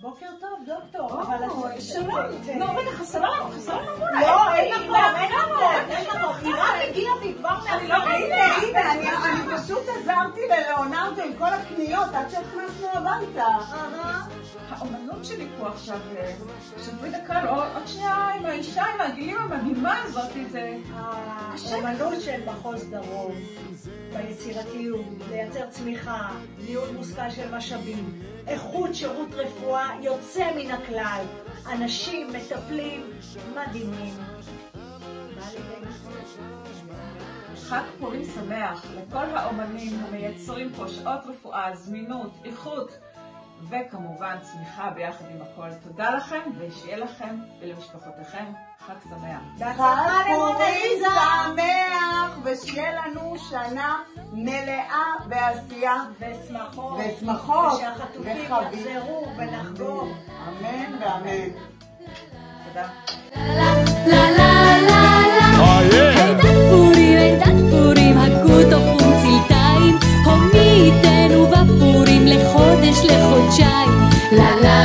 בוקר טוב, דוקטור. אבל שלום. לא, רגע, חסרה לנו מונה. לא, אין מקום. היא רק הגיעה והיא כבר הנה, אני פשוט עזרתי ללאונרדו עם כל הקניות עד שהכנסנו הביתה. האומנות שלי פה עכשיו, שבוי דקה, עוד שנייה עם האישה, עם הגילים המדהימה הזאת, זה קשה. האומנות של מחוז דרום, ביצירתיות, לייצר צמיחה, ניהול מושכל של משאבים, איכות שירות רפואה יוצא מן הכלל, אנשים מטפלים מדהימים. חג פורים שמח לכל האומנים המייצרים פה שעות רפואה, זמינות, איכות וכמובן צמיחה ביחד עם הכל. תודה לכם ושיהיה לכם ולמשפחותיכם חג שמח. בהצלחה למונאליזה שמח ושיהיה לנו שנה מלאה בעשייה ושמחות ושהחטופים יחזרו ונחגוג. אמן ואמן. תודה. לחודשיים, לה לה